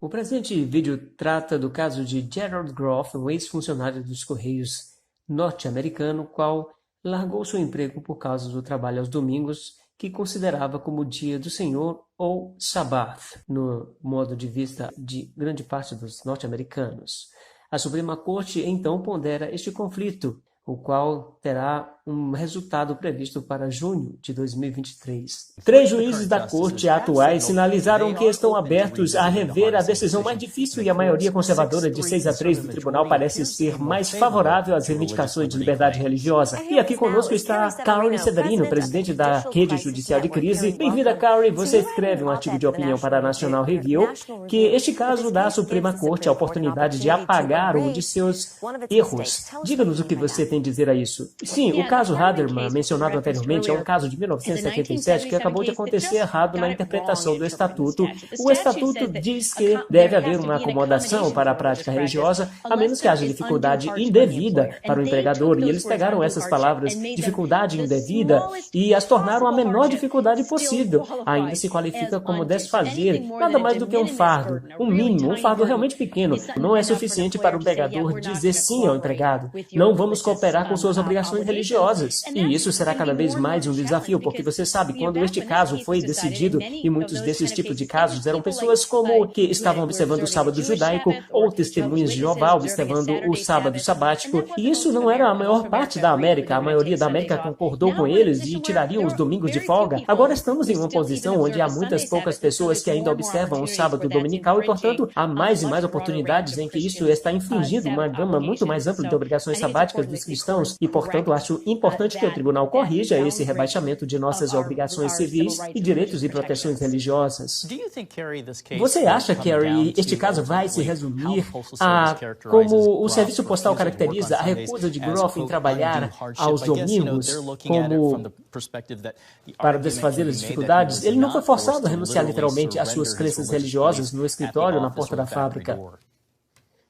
O presente vídeo trata do caso de Gerald Groff, um ex-funcionário dos Correios norte-americano, qual largou seu emprego por causa do trabalho aos domingos, que considerava como o dia do Senhor ou Sabbath, no modo de vista de grande parte dos norte-americanos. A Suprema Corte então pondera este conflito, o qual terá um resultado previsto para junho de 2023. 3 juízes da Corte atuais sinalizaram que estão abertos a rever a decisão mais difícil e a maioria conservadora de 6-3 do tribunal parece ser mais favorável às reivindicações de liberdade religiosa. E aqui conosco está Carrie Severino, presidente da Rede Judicial de Crise. Bem-vinda, Carrie. Você escreve um artigo de opinião para a National Review que este caso dá à Suprema Corte a oportunidade de apagar um de seus erros. Diga-nos o que você tem a dizer a isso. Sim, o caso Haderman, mencionado anteriormente, é um caso de 1977 que acabou de acontecer errado na interpretação do Estatuto. O Estatuto diz que deve haver uma acomodação para a prática religiosa, a menos que haja dificuldade indevida para o empregador. E eles pegaram essas palavras, dificuldade indevida, e as tornaram a menor dificuldade possível. Ainda se qualifica como desfazer, nada mais do que um fardo, um mínimo, um fardo realmente pequeno. Não é suficiente para o empregador dizer sim ao empregado. Não vamos cooperar com suas obrigações religiosas. E isso será cada vez mais um desafio, porque você sabe, quando este caso foi decidido, e muitos desses tipos de casos eram pessoas como que estavam observando o sábado judaico, ou testemunhas de Jeová observando o sábado sabático, e isso não era a maior parte da América. A maioria da América concordou com eles e tirariam os domingos de folga. Agora estamos em uma posição onde há muitas poucas pessoas que ainda observam o sábado dominical e, portanto, há mais e mais oportunidades em que isso está infringindo uma gama muito mais ampla de obrigações sabáticas dos cristãos e, portanto, acho importante que o tribunal corrija esse rebaixamento de nossas obrigações civis e direitos e proteções religiosas. Você acha, Carrie, este caso vai se resumir a como o serviço postal caracteriza a recusa de Groff em trabalhar aos domingos como para desfazer as dificuldades? Ele não foi forçado a renunciar literalmente às suas crenças religiosas no escritório, na porta da fábrica.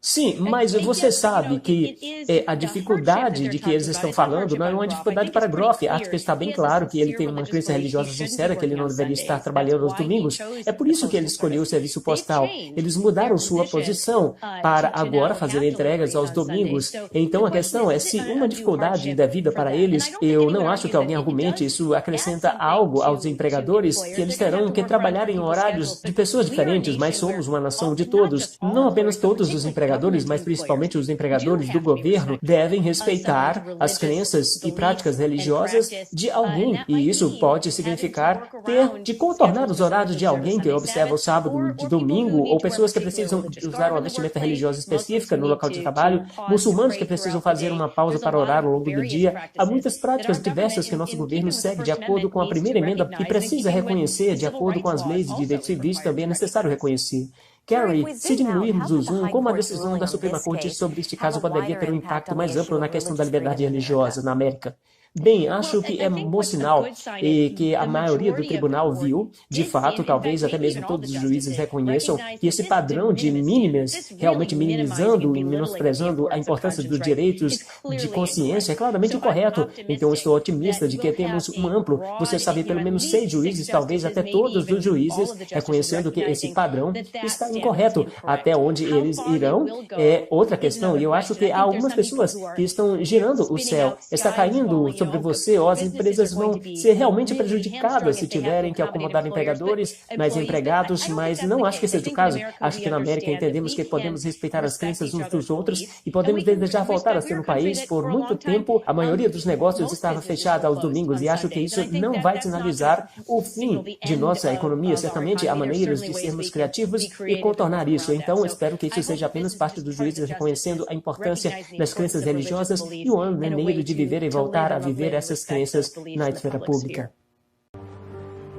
Sim, mas você sabe que a dificuldade de que eles estão falando não é uma dificuldade para Groff. Acho que está bem claro que ele tem uma crença religiosa sincera, que ele não deveria estar trabalhando aos domingos. É por isso que ele escolheu o serviço postal. Eles mudaram sua posição para agora fazer entregas aos domingos. Então a questão é se uma dificuldade indevida para eles, eu não acho que alguém argumente, isso acrescenta algo aos empregadores, que eles terão que trabalhar em horários de pessoas diferentes, mas somos uma nação de todos, não apenas todos os empregadores, mas principalmente os empregadores do governo, devem respeitar as crenças e práticas religiosas de alguém. E isso pode significar ter de contornar os horários de alguém que observa o sábado de domingo, ou pessoas que precisam usar uma vestimenta religiosa específica no local de trabalho, muçulmanos que precisam fazer uma pausa para orar ao longo do dia. Há muitas práticas diversas que nosso governo segue de acordo com a primeira emenda e precisa reconhecer de acordo com as leis de direitos civis, também é necessário reconhecer. Carrie, se diminuirmos o zoom, como a decisão da Suprema Corte sobre este caso poderia ter um impacto mais amplo na questão da liberdade religiosa na América? Bem, acho que é um bom sinal e que a maioria do tribunal viu, de fato, talvez até mesmo todos os juízes reconheçam que esse padrão de mínimas, realmente minimizando e menosprezando a importância dos direitos de consciência, é claramente incorreto. Então, estou otimista de que temos um amplo, você sabe, pelo menos 6 juízes, talvez até todos os juízes, reconhecendo que esse padrão está incorreto. Até onde eles irão é outra questão, e eu acho que há algumas pessoas que estão girando o céu, está caindo sobre você, ou as empresas vão ser realmente prejudicadas se tiverem que acomodar empregadores, mais empregados, mas não acho que seja o caso. Acho que na América entendemos que podemos respeitar as crenças uns dos outros e podemos desejar voltar a ser um país. Por muito tempo, a maioria dos negócios estava fechada aos domingos e acho que isso não vai sinalizar o fim de nossa economia. Certamente há maneiras de sermos criativos e contornar isso. Então, espero que isso seja apenas parte dos juízes reconhecendo a importância das crenças religiosas e o maneiro de viver e voltar a viver essas crenças na esfera pública.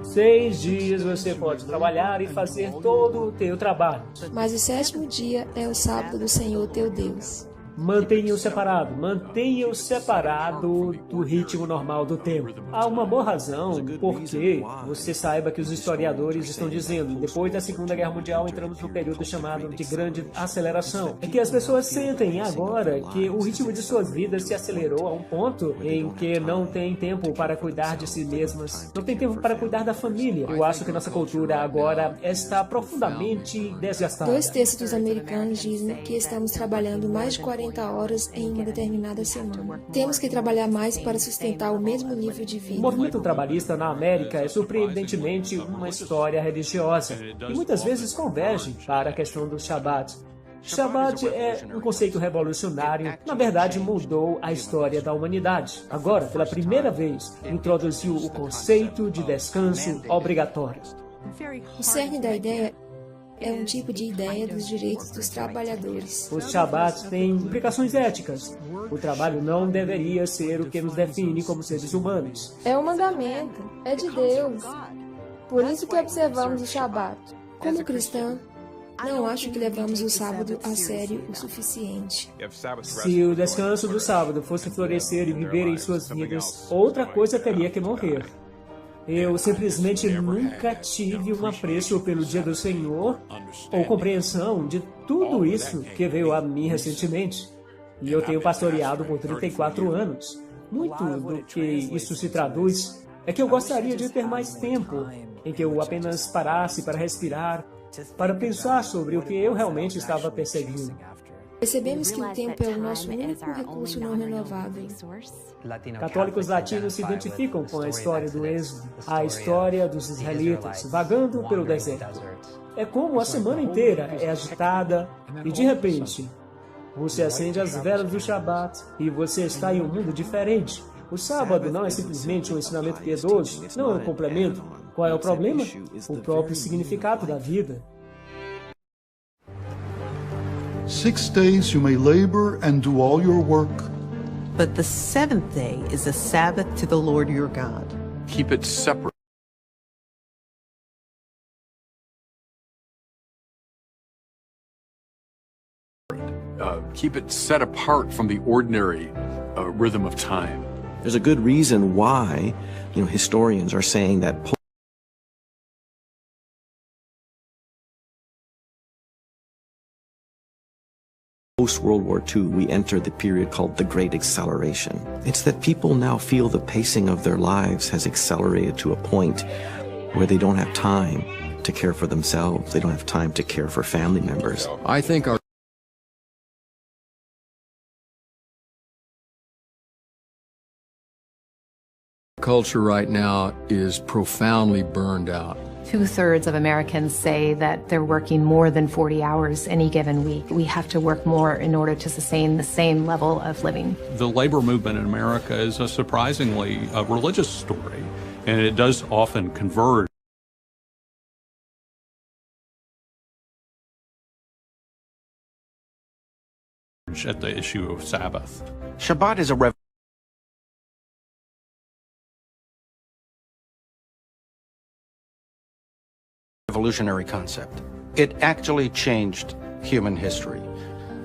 6 dias você pode trabalhar e fazer todo o teu trabalho. Mas o 7º dia é o sábado do Senhor teu Deus. Mantenha-o separado do ritmo normal do tempo. Há uma boa razão porque você saiba que os historiadores estão dizendo, depois da Segunda Guerra Mundial entramos no período chamado de grande aceleração. É que as pessoas sentem agora que o ritmo de suas vidas se acelerou a um ponto em que não tem tempo para cuidar de si mesmas, não tem tempo para cuidar da família. Eu acho que nossa cultura agora está profundamente desgastada. 2/3 dos americanos dizem que estamos trabalhando mais de 40 horas em uma determinada semana. Temos que trabalhar mais para sustentar o mesmo nível de vida. O movimento trabalhista na América é surpreendentemente uma história religiosa e muitas vezes converge para a questão do Shabat. Shabat é um conceito revolucionário, na verdade mudou a história da humanidade. Agora, pela primeira vez, introduziu o conceito de descanso obrigatório. O cerne da ideia é um tipo de ideia dos direitos dos trabalhadores. Os Shabats têm implicações éticas. O trabalho não deveria ser o que nos define como seres humanos. É um mandamento, é de Deus. Por isso que observamos o Shabat. Como cristã, não acho que levamos o sábado a sério o suficiente. Se o descanso do sábado fosse florescer e viver em suas vidas, outra coisa teria que morrer. Eu simplesmente nunca tive um apreço pelo dia do Senhor ou compreensão de tudo isso que veio a mim recentemente. E eu tenho pastoreado por 34 anos. Muito do que isso se traduz é que eu gostaria de ter mais tempo em que eu apenas parasse para respirar, para pensar sobre o que eu realmente estava perseguindo. Percebemos que o tempo é o nosso único recurso não renovável. Católicos latinos se identificam com a história do Êxodo, a história dos israelitas vagando pelo deserto. É como a semana inteira é agitada e, de repente, você acende as velas do Shabat e você está em um mundo diferente. O sábado não é simplesmente um ensinamento piedoso, não é um complemento. Qual é o problema? O próprio significado da vida. 6 days you may labor and do all your work. But the seventh day is a Sabbath to the Lord your God. Keep it separate. Keep it set apart from the ordinary rhythm of time. There's a good reason why, historians are saying that post-World War II, we entered the period called the Great Acceleration. It's that people now feel the pacing of their lives has accelerated to a point where they don't have time to care for themselves. They don't have time to care for family members. I think our culture right now is profoundly burned out. 2/3 of Americans say that they're working more than 40 hours any given week. We have to work more in order to sustain the same level of living. The labor movement in America is a surprisingly religious story, and it does often converge at the issue of Sabbath. Shabbat is a revolutionary concept. It actually changed human history.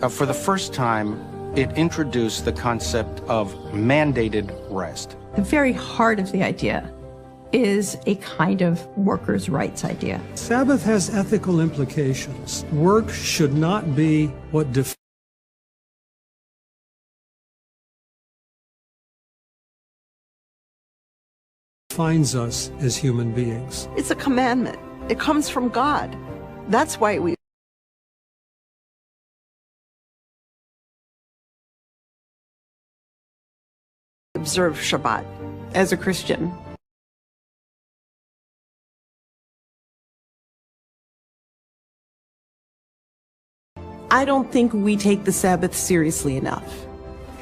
For the first time, it introduced the concept of mandated rest. The very heart of the idea is a kind of workers' rights idea. Sabbath has ethical implications. Work should not be what defines us as human beings. It's a commandment. It comes from God. That's why we observe Shabbat as a Christian. I don't think we take the Sabbath seriously enough.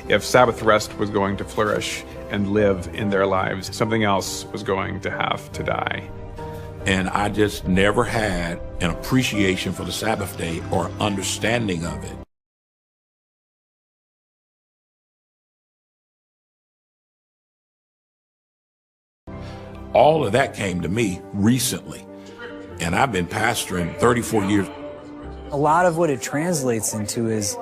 If Sabbath rest was going to flourish and live in their lives, something else was going to have to die. And I just never had an appreciation for the Sabbath day or understanding of it. All of that came to me recently, and I've been pastoring 34 years. A lot of what it translates into is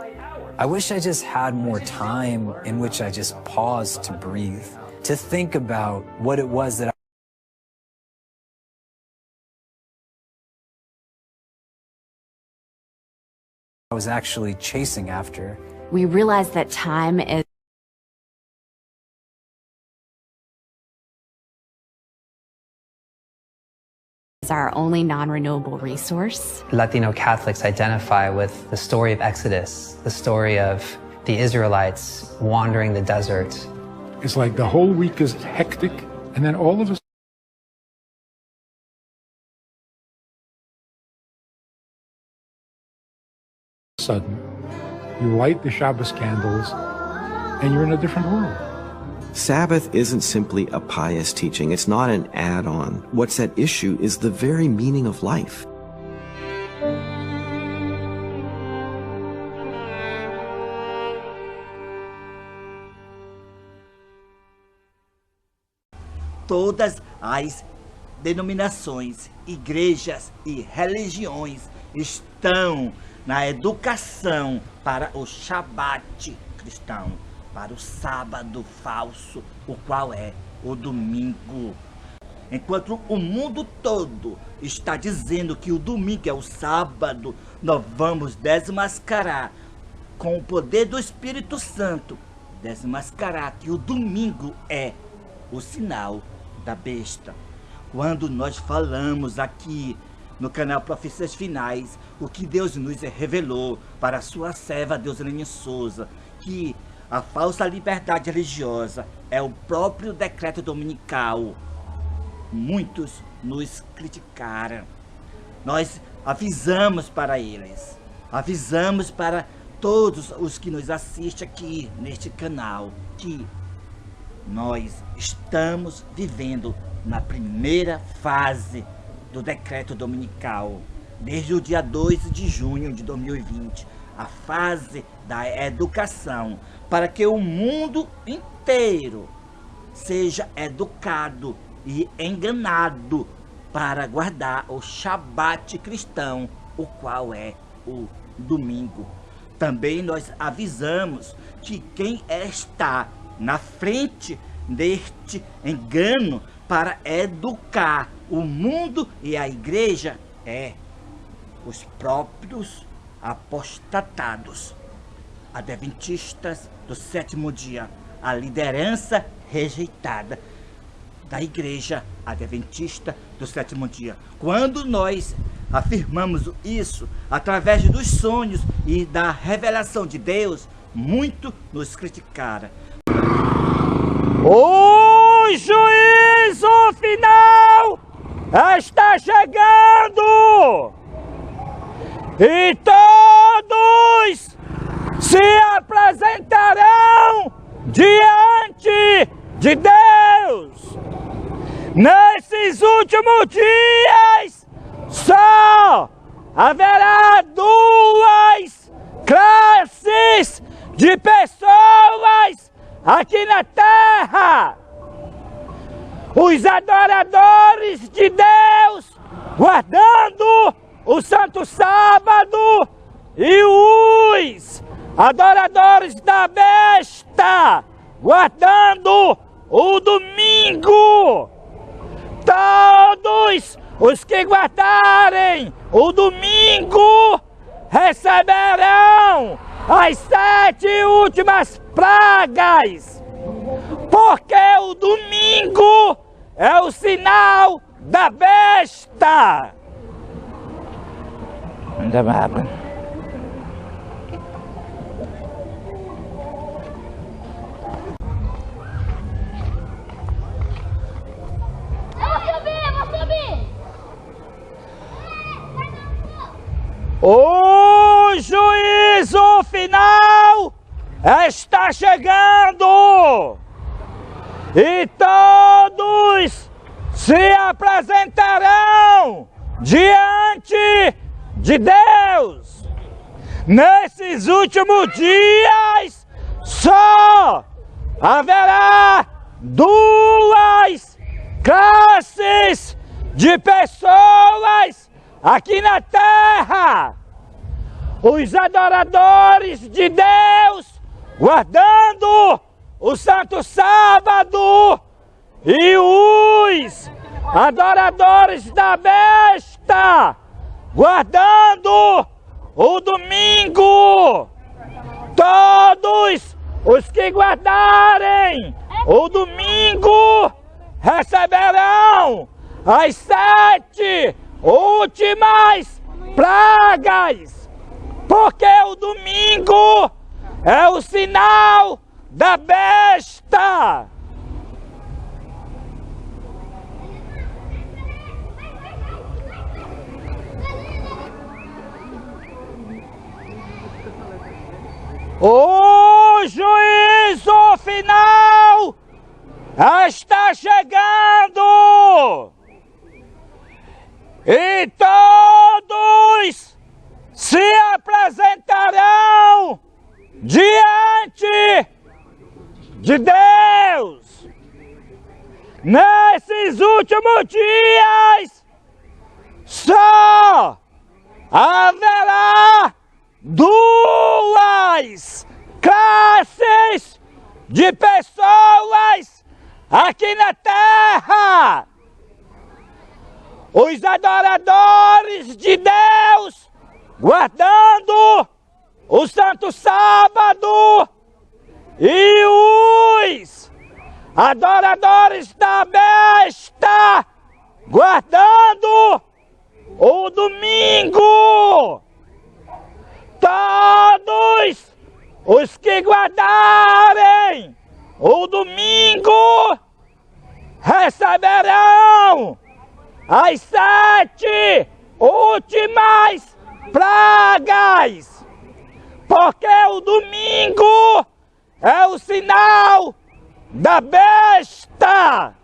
I wish I just had more time in which I just paused to breathe, to think about what it was that I was actually chasing after. We realize that time is our only non-renewable resource. Latino Catholics identify with the story of Exodus, the story of the Israelites wandering the desert. It's like the whole week is hectic, and then all of a sudden, you light the Shabbos candles, and you're in a different world. Sabbath isn't simply a pious teaching. It's not an add-on. What's at issue is the very meaning of life. Todas as denominações, igrejas e religiões estão na educação para o Shabat cristão, para o sábado falso, o qual é o domingo. Enquanto o mundo todo está dizendo que o domingo é o sábado, nós vamos desmascarar com o poder do Espírito Santo, desmascarar que o domingo é o sinal da besta. Quando nós falamos aqui no canal Profecias Finais, o que Deus nos revelou para a sua serva Deuselene Souza, que a falsa liberdade religiosa é o próprio decreto dominical. Muitos nos criticaram. Nós avisamos para eles, avisamos para todos os que nos assistem aqui neste canal, que nós estamos vivendo na primeira fase do decreto dominical, desde o dia 2 de junho de 2020, a fase da educação, para que o mundo inteiro seja educado e enganado para guardar o Shabat cristão, o qual é o domingo. Também nós avisamos que quem está na frente deste engano para educar o mundo e a igreja é os próprios apostatados, adventistas do sétimo dia, a liderança rejeitada da igreja adventista do sétimo dia. Quando nós afirmamos isso através dos sonhos e da revelação de Deus, muito nos criticaram. O juízo final está chegando e todos se apresentarão diante de Deus. Nesses últimos dias só haverá duas classes de pessoas aqui na terra: os adoradores de Deus, guardando o Santo Sábado, e os adoradores da besta, guardando o domingo. Todos os que guardarem o domingo receberão as 7 últimas pragas, porque o domingo é o sinal da besta. O juízo final está chegando e todos se apresentarão diante de Deus. Nesses últimos dias só haverá duas classes de pessoas aqui na terra: os adoradores de Deus, guardando o Santo Sábado, e os adoradores da besta, guardando o domingo. Todos os que guardarem o domingo receberão as 7 últimas pragas, porque o domingo é o sinal da besta. O juízo final está chegando e todos se apresentarão diante de Deus. Nesses últimos dias só haverá 2 classes de pessoas aqui na terra: os adoradores de Deus, guardando o Santo Sábado, e os adoradores da besta, guardando o domingo. Todos os que guardarem o domingo receberão as 7 últimas pragas, porque o domingo é o sinal da besta.